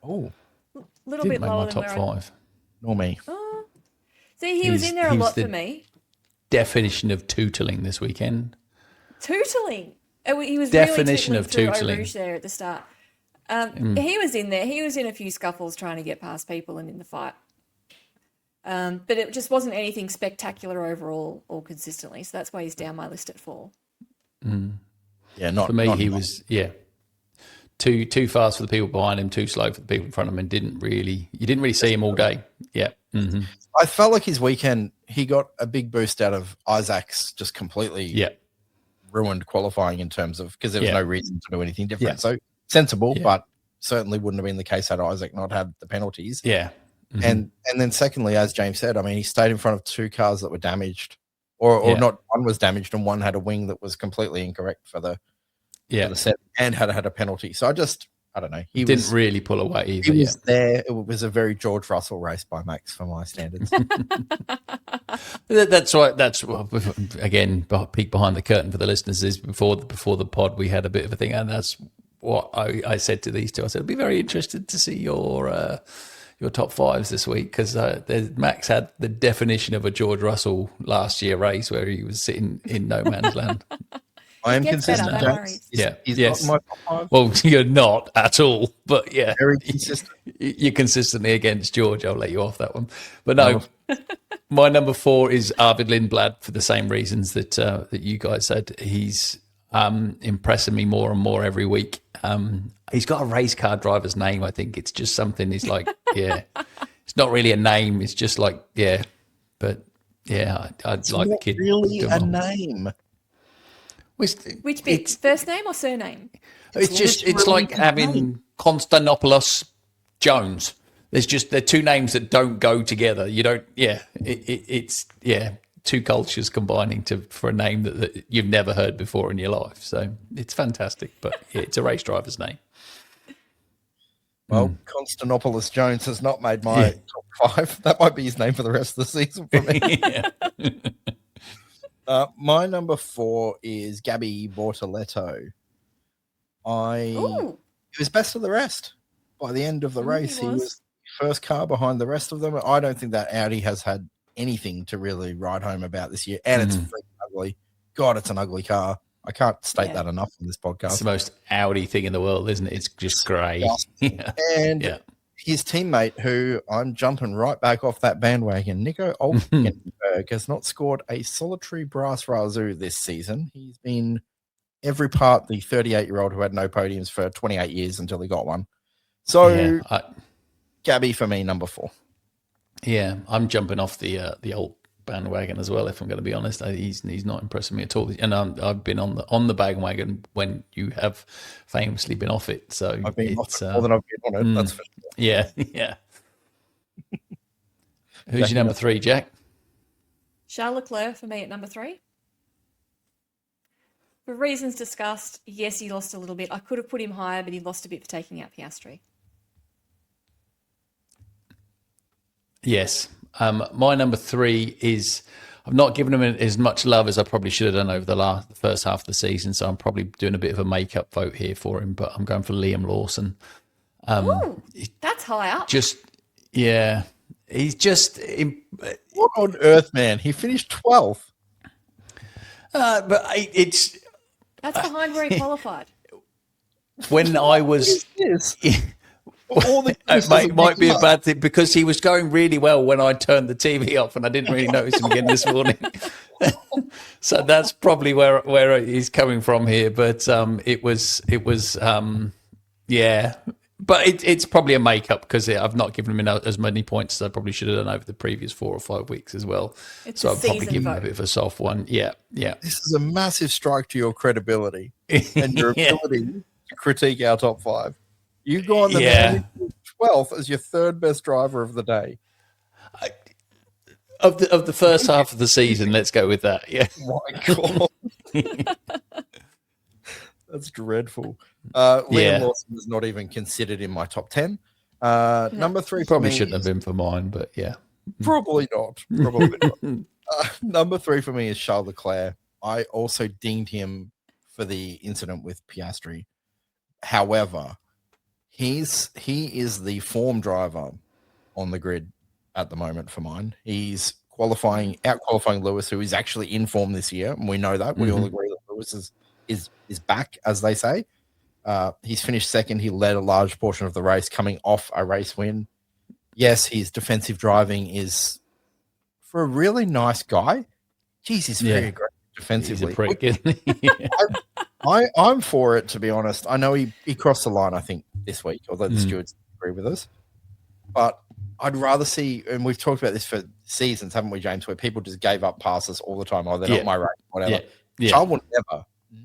Oh, a little bit lower than top 5. Nor me. Oh. See, he was in there a lot for me. Definition of tootling this weekend. Tootling. He was definition really of tootling Rouge there at the start. He was in there. He was in a few scuffles trying to get past people and in the fight. But it just wasn't anything spectacular overall or consistently. So that's why he's down my list at 4. Yeah, not for me. Not he was too fast for the people behind him, too slow for the people in front of him, and you didn't really see him all day. Yeah. Mm-hmm. I felt like his weekend, he got a big boost out of Isaac's just completely ruined qualifying in terms of, because there was no reason to do anything different. So sensible, but certainly wouldn't have been the case had Isaac not had the penalties. Yeah. Mm-hmm. And then secondly, as James said, I mean, he stayed in front of 2 cars that were damaged, or not, one was damaged and one had a wing that was completely incorrect for the set and had a penalty. So I don't know. He didn't really pull away either. He was there. It was a very George Russell race by Max for my standards. That's right. That's, again, peek behind the curtain for the listeners, is before the pod we had a bit of a thing, and that's what I said to these two. I said, I'd be very interested to see your top 5s this week, because Max had the definition of a George Russell last year race where he was sitting in no man's land. I am consistent. He's not my top 5. Well, you're not at all, but very consistent. You're consistently against George. I'll let you off that one. But no, my number 4 is Arvid Lindblad for the same reasons that you guys said. He's impressing me more and more every week. He's got a race car driver's name. I think it's just something. He's like, it's not really a name. It's just like, but I'd like the kid. Really a name. Which bit? First name or surname? It's like having Konstantinopoulos Jones. They're 2 names that don't go together. You don't. It's 2 cultures combining for a name that you've never heard before in your life. So it's fantastic, but it's a race driver's name. Well, Konstantinopoulos Jones has not made my top 5. That might be his name for the rest of the season for me. My number 4 is Gabby Bortoletto. He was best of the rest. By the end of the race, he was first car behind the rest of them. I don't think that Audi has had anything to really ride home about this year, and it's freaking ugly. God, it's an ugly car. I can't state that enough on this podcast. It's the most Audi thing in the world, isn't it? It's just grey. And his teammate, who I'm jumping right back off that bandwagon, Nico Hulkenberg, has not scored a solitary brass razoo this season. He's been every part the 38-year-old who had no podiums for 28 years until he got one. So, Gabby for me, number 4. Yeah, I'm jumping off the old bandwagon as well, if I'm going to be honest. He's not impressing me at all, and I've been on the bandwagon when you have famously been off it. So I've been off it more than I've been on it. That's for sure. Yeah. Who's your number 3, Jack? Charles Leclerc for me at number 3. For reasons discussed, yes, he lost a little bit. I could have put him higher, but he lost a bit for taking out Piastri. Yes. My number 3 is, I've not given him as much love as I probably should have done over the first half of the season, so I'm probably doing a bit of a make-up vote here for him, but I'm going for Liam Lawson. That's high up. He's just... What on earth, man? He finished 12th. But it's... That's behind where he qualified. When I was... It might be a bad thing, because he was going really well when I turned the TV off, and I didn't really notice him again this morning. So that's probably where he's coming from here. But it was But it's probably a make-up, because I've not given him as many points as I probably should have done over the previous 4 or 5 weeks as well. So I'll probably give him a bit of a soft one. Yeah. This is a massive strike to your credibility and your ability to critique our top 5. You've gone the 12th as your 3rd best driver of the day. of the first half of the season. Let's go with that. Yeah. My God. That's dreadful. Liam Lawson was not even considered in my top 10. Number 3 probably shouldn't have been for mine, but yeah. Probably not. Probably not. Number 3 for me is Charles Leclerc. I also dinged him for the incident with Piastri. However, he is the form driver on the grid at the moment for mine. He's out qualifying Lewis, who is actually in form this year, and we know that. We all agree that Lewis is back, as they say. He's finished second. He led a large portion of the race, coming off a race win. Yes, his defensive driving is, for a really nice guy, geez, he's very aggressive defensively. He's a prick, isn't he? I'm for it, to be honest. I know he crossed the line, I think, this week, although the stewards agree with us. But I'd rather see, and we've talked about this for seasons, haven't we, James, where people just gave up passes all the time. Oh, they're not my race, whatever. Charles will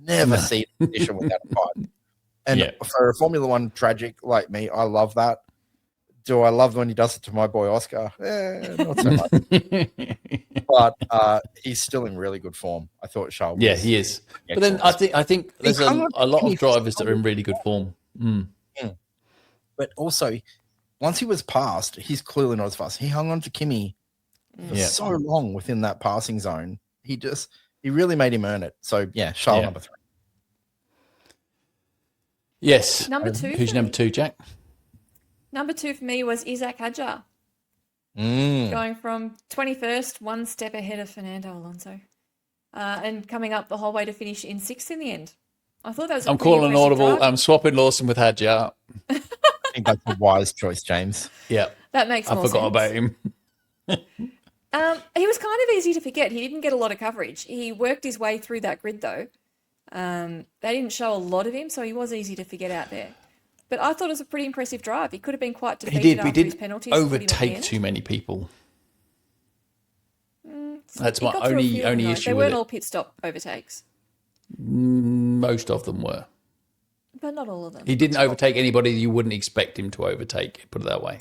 never see the position without a fight. And for a Formula One tragic like me, I love that. Do I love when he does it to my boy Oscar? Not so much. But he's still in really good form. I thought Charles. Yeah, he is. But then I think there's a lot of drivers that are in really good form. But also, once he was passed, he's clearly not as fast. He hung on to Kimi for so long within that passing zone. He really made him earn it. So yeah, Charles number 3. Yes. Number 2. Who's number 2, Jack? Number 2 for me was Isaak Hadjar. Going from 21st, one step ahead of Fernando Alonso, and coming up the whole way to finish in 6th in the end. I thought that was. I'm calling an audible. Drive. I'm swapping Lawson with Hadjar. I think that's a wise choice, James. Yeah, that makes more sense. I forgot about him. He was kind of easy to forget. He didn't get a lot of coverage. He worked his way through that grid, though. They didn't show a lot of him, so he was easy to forget out there. But I thought it was a pretty impressive drive. He could have been quite defeated after his penalties. He did overtake too many people. That's my only issue. They weren't all pit stop overtakes. Most of them were. But not all of them. He didn't overtake anybody you wouldn't expect him to overtake, put it that way.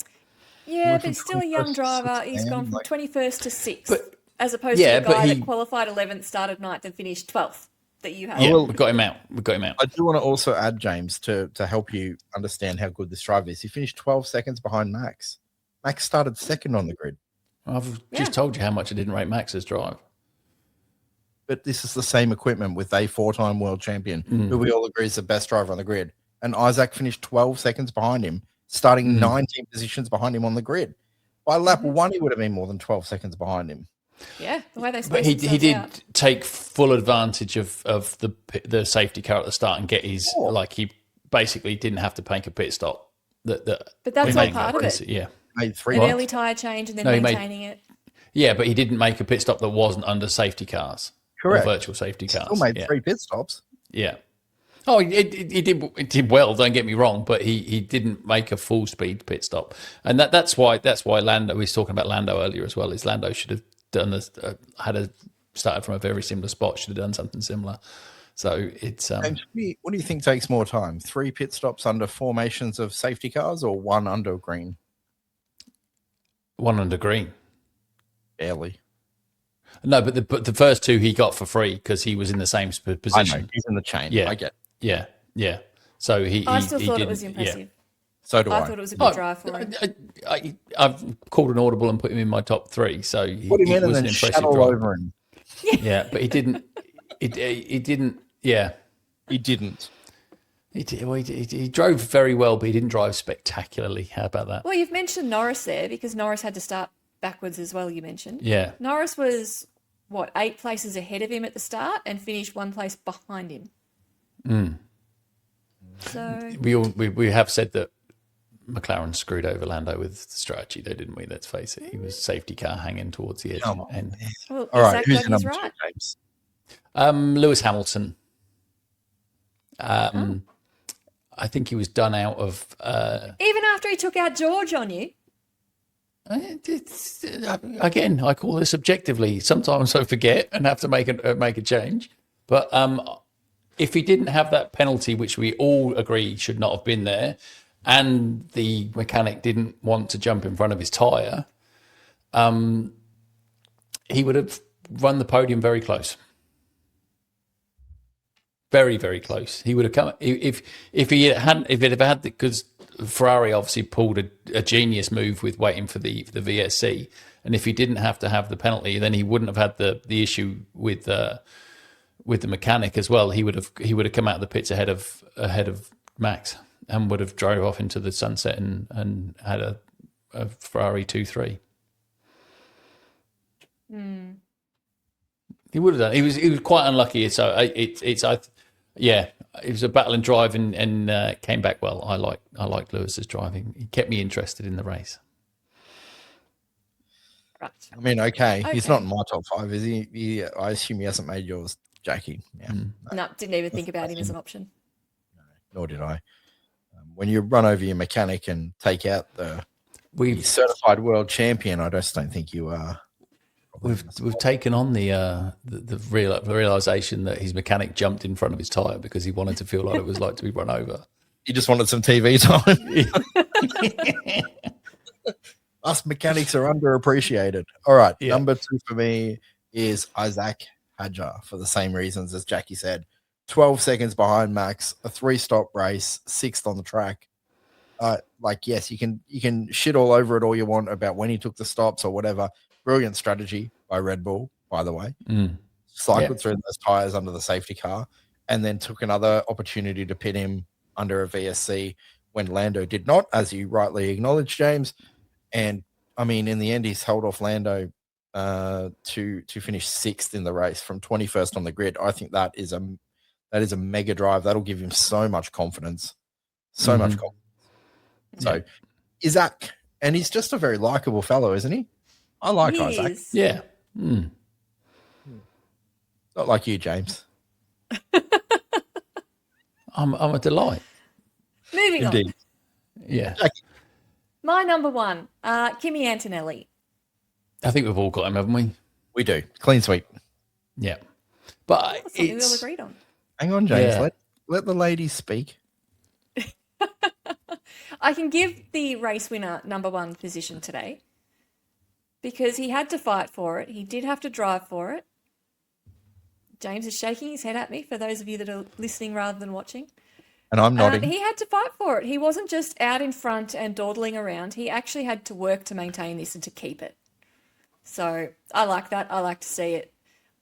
Yeah, but still a young driver. He's gone from 21st to 6th, as opposed to a guy that qualified 11th, started 9th, and finished 12th. That you have. Yeah, we got him out. I do want to also add, James, to help you understand how good this driver is. He finished 12 seconds behind Max. Max started second on the grid. I've just told you how much I didn't rate Max's drive. But this is the same equipment with a 4-time world champion, who we all agree is the best driver on the grid. And Isaak finished 12 seconds behind him, starting 19 positions behind him on the grid. By lap 1, he would have been more than 12 seconds behind him. Yeah, the way they spaced But he did out. take full advantage of the safety car at the start and get his he basically didn't have to make a pit stop. But that's all part of it. Yeah, made 3 an early tyre change and then maintaining it. Yeah, but he didn't make a pit stop that wasn't under safety cars. Correct. Or virtual safety cars. Still made 3 pit stops. Yeah. Oh, he did well. Don't get me wrong, but he didn't make a full speed pit stop, and that's why Lando. We was talking about Lando earlier as well. Is Lando should have done this, started from a very similar spot, should have done something similar. So it's James, what do you think takes more time? 3 pit stops under formations of safety cars, or 1 under green? 1 under green. Barely. No, but the first 2 he got for free because he was in the same position. I know, he's in the chain. Yeah, I get. Yeah. So I still thought it was impressive. Yeah. So do I. I thought it was a good drive for him. I've called an audible and put him in my top 3. So he put him in was and then an impressive shut all drive. over him. Yeah, but he didn't. He didn't. Yeah, he didn't. He drove very well, but he didn't drive spectacularly. How about that? Well, you've mentioned Norris there because Norris had to start backwards as well. You mentioned. Yeah. Norris was 8 places ahead of him at the start and finished 1 place behind him. So we have said that McLaren screwed over Lando with strategy, though, didn't we? Let's face it. He was safety car hanging towards the edge. Well, all right, who's the number right. 2, James? Lewis Hamilton. I think he was done out of. Even after he took out George on you. Again, I call this objectively. Sometimes I forget and have to make a change. But if he didn't have that penalty, which we all agree should not have been there, and the mechanic didn't want to jump in front of his tyre, he would have run the podium very close. Very, very close. He would have come if he hadn't, if it had had, because Ferrari obviously pulled a genius move with waiting for the VSC, and if he didn't have to have the penalty, then he wouldn't have had the issue with the mechanic as well. He would have come out of the pits ahead of Max and would have drove off into the sunset and had a Ferrari 2-3. He would have done. He was quite unlucky. So it was a battle and drive and came back well. I like Lewis's driving. He kept me interested in the race. Right. I mean, okay. He's not in my top 5, is he? I assume he hasn't made yours, Jackie. Yeah. No, didn't even think about him as an option. No, nor did I. When you run over your mechanic and take out the certified world champion, I just don't think you are. We've taken on the realization that his mechanic jumped in front of his tire because he wanted to feel like it was like to be run over. He just wanted some TV time. Us mechanics are underappreciated. All right, number 2 for me is Isaak Hadjar for the same reasons as Jackie said. 12 seconds behind Max, a 3-stop race, 6th on the track. Yes, you can shit all over it all you want about when he took the stops or whatever. Brilliant strategy by Red Bull, by the way. Cycled through those tires under the safety car and then took another opportunity to pit him under a VSC when Lando did not, as you rightly acknowledged, James. And, I mean, in the end, he's held off Lando to finish 6th in the race from 21st on the grid. I think that is a mega drive. That'll give him so much confidence. So much confidence. So, Isaak, and he's just a very likable fellow, isn't he? I like Isaak. Yeah. Not like you, James. I'm a delight. Moving on. Yeah. Jackie. My number 1, Kimi Antonelli. I think we've all got him, haven't we? We do. Clean sweep. Yeah. But That's something we all agreed on. Hang on, James. Yeah. Let the ladies speak. I can give the race winner number 1 position today because he had to fight for it. He did have to drive for it. James is shaking his head at me for those of you that are listening rather than watching. And I'm nodding. He had to fight for it. He wasn't just out in front and dawdling around. He actually had to work to maintain this and to keep it. So I like that. I like to see it.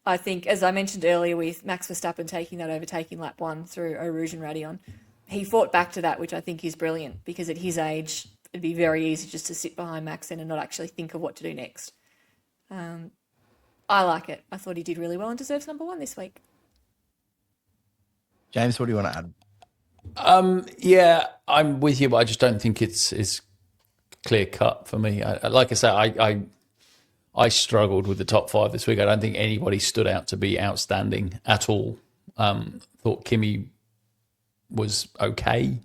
I think, as I mentioned earlier with Max Verstappen taking that overtaking lap 1 through Eau Rouge and Raidillon, he fought back to that, which I think is brilliant because at his age, it'd be very easy just to sit behind Max and not actually think of what to do next. I like it. I thought he did really well and deserves number 1 this week. James, what do you want to add? Yeah, I'm with you, but I just don't think it's clear cut for me. Like I say, I struggled with the top 5 this week. I don't think anybody stood out to be outstanding at all. Thought Kimi was okay,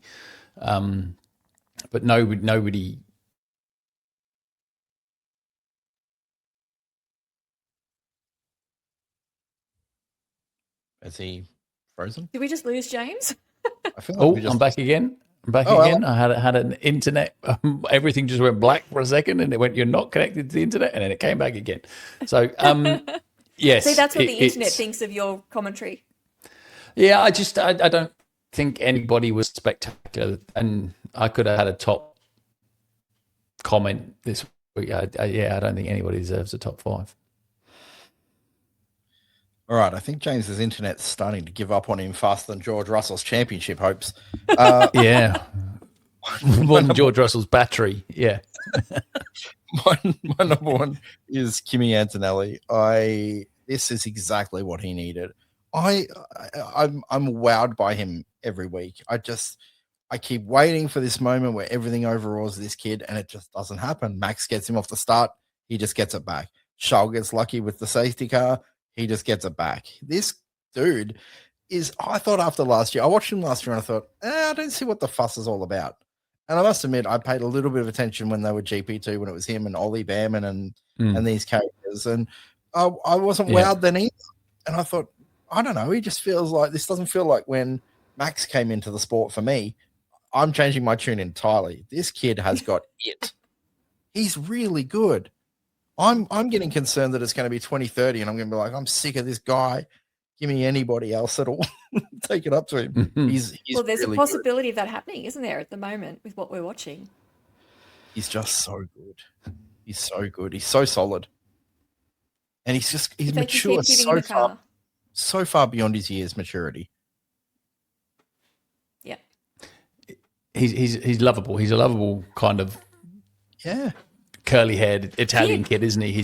but nobody. Is he frozen? Did we just lose James? I feel like I'm back again. I had an internet. Everything just went black for a second, and it went, "You're not connected to the internet," and then it came back again. So, yes. See, that's what the internet thinks of your commentary. Yeah, I don't think anybody was spectacular, and I could have had a top comment this week. I don't think anybody deserves a top 5. All right, I think James's internet's starting to give up on him faster than George Russell's championship hopes. Yeah. More than George Russell's battery. Yeah. My number 1 is Kimi Antonelli. This is exactly what he needed. I'm wowed by him every week. I keep waiting for this moment where everything overrules this kid, and it just doesn't happen. Max gets him off the start. He just gets it back. Charles gets lucky with the safety car. He just gets it back. This dude I thought after last year, I watched him last year and I thought, I don't see what the fuss is all about. And I must admit, I paid a little bit of attention when they were GP2, when it was him and Ollie Behrman and these characters. And I wasn't wowed then either. And I thought, I don't know, he just feels like, this doesn't feel like when Max came into the sport for me. I'm changing my tune entirely. This kid has got it. He's really good. I'm getting concerned that it's going to be 2030 and I'm going to be like, I'm sick of this guy. Give me anybody else at all. Take it up to him. He's Well, there's really a possibility of that happening, isn't there, at the moment with what we're watching? He's just so good. He's so good. He's so solid. And he's mature so far beyond his years maturity. Yeah. He's lovable. He's a lovable kind of curly haired Italian kid, isn't he?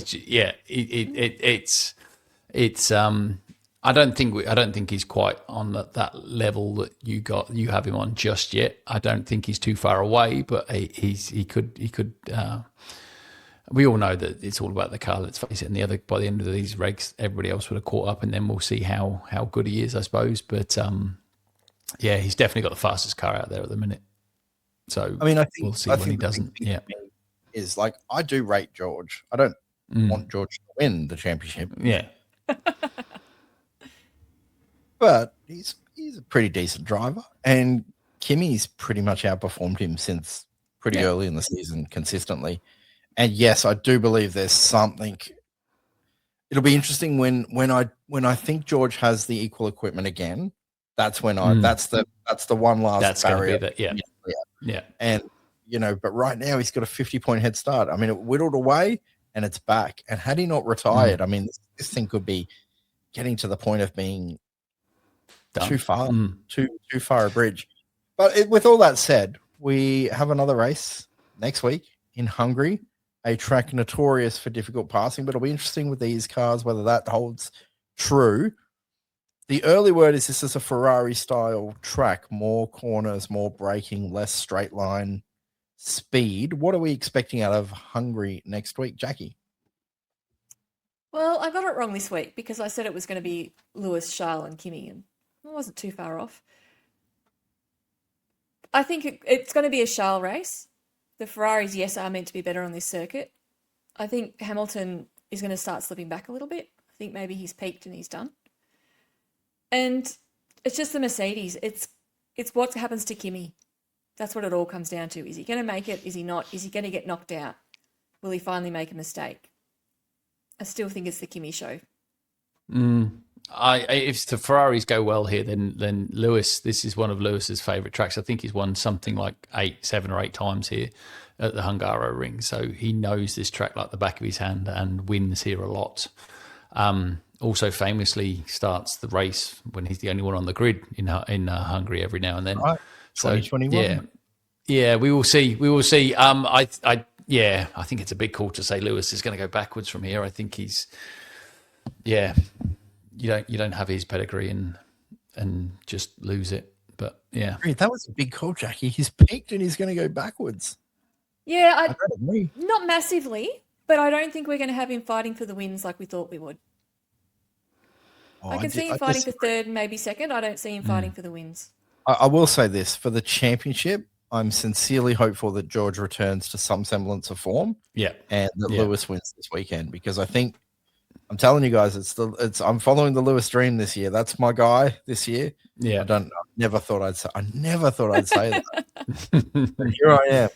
It's I don't think he's quite on that level that you have him on just yet. I don't think he's too far away, but he could. We all know that it's all about the car. Let's face it. And by the end of these regs, everybody else would have caught up, and then we'll see how good he is, I suppose. But he's definitely got the fastest car out there at the minute. So I think we'll see when he doesn't. Yeah, is like I do rate George. I don't want George to win the championship. Yeah. But he's a pretty decent driver, and Kimi's pretty much outperformed him since pretty early in the season consistently. And yes, I do believe there's something. It'll be interesting when I think George has the equal equipment again. That's when that's the one last barrier. Yeah. And but right now he's got a 50-point head start. I mean, it whittled away and it's back. And had he not retired, I mean, this thing could be getting to the point of being done. Too far, too far a bridge. But with all that said, we have another race next week in Hungary, a track notorious for difficult passing, but it'll be interesting with these cars whether that holds true. The early word is this is a Ferrari-style track, more corners, more braking, less straight line speed. What are we expecting out of Hungary next week, Jackie? Well, I got it wrong this week because I said it was going to be Lewis, Charles and Kimi, and I wasn't too far off. I think it's going to be a Charles race. The Ferraris, yes, are meant to be better on this circuit. I think Hamilton is going to start slipping back a little bit. I think maybe he's peaked and he's done. And it's just the Mercedes. It's what happens to Kimi. That's what it all comes down to. Is he going to make it? Is he not? Is he going to get knocked out? Will he finally make a mistake? I still think it's the Kimi show. If the Ferraris go well here, then Lewis, this is one of Lewis's favourite tracks. I think he's won something like 7 or 8 times here at the Hungaroring. So he knows this track like the back of his hand and wins here a lot. Also famously starts the race when he's the only one on the grid in Hungary every now and then. Right. 2021. Yeah, we will see. I think it's a big call to say Lewis is going to go backwards from here. I think he's, you don't have his pedigree and just lose it. But yeah, that was a big call, Jackie. He's peaked and he's going to go backwards. Yeah, not massively, but I don't think we're going to have him fighting for the wins like we thought we would. I can see him fighting for third and maybe second. I don't see him fighting for the wins. I will say this, for the championship, I'm sincerely hopeful that George returns to some semblance of form. Yeah. And that Lewis wins this weekend, because I think, I'm telling you guys, I'm following the Lewis dream this year. That's my guy this year. Yeah. I never thought I'd say that. But here I am,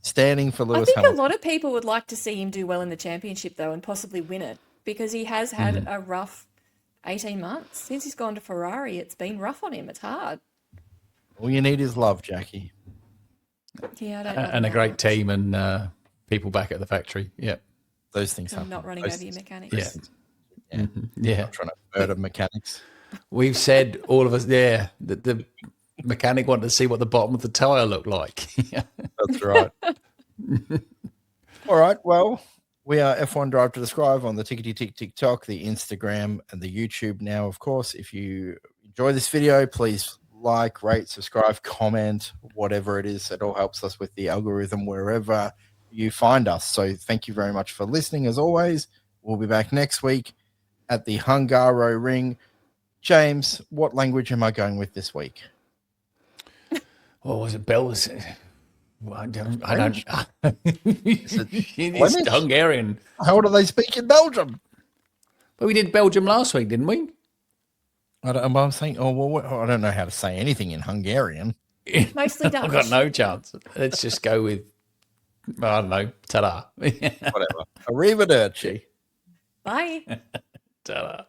standing for Lewis Hamilton. I think Hamilton. a lot of people would like to see him do well in the championship, though, and possibly win it, because he has had a rough 18 months. Since he's gone to Ferrari, it's been rough on him. It's hard. All you need is love, Jackie. Yeah, I don't know. And a great team and people back at the factory. Yeah. Those things happen. Not running over your mechanics. Yeah. Yeah. Not trying to murder mechanics. We've said, all of us, that the mechanic wanted to see what the bottom of the tyre looked like. That's right. All right. Well, we are F1 Drive to Describe on the TikTok, the Instagram, and the YouTube now, of course. If you enjoy this video, please like, rate, subscribe, comment, whatever it is. It all helps us with the algorithm wherever you find us. So thank you very much for listening. As always, we'll be back next week at the Hungaroring. James, what language am I going with this week? What was it? Belgian? I don't. It's Hungarian. How do they speak in Belgium? But we did Belgium last week, didn't we? I'm saying, I don't know how to say anything in Hungarian. Mostly Dutch. I've got no chance. Let's just go with I don't know. Ta-da. Whatever. Arrivederci. Bye. Ta-da.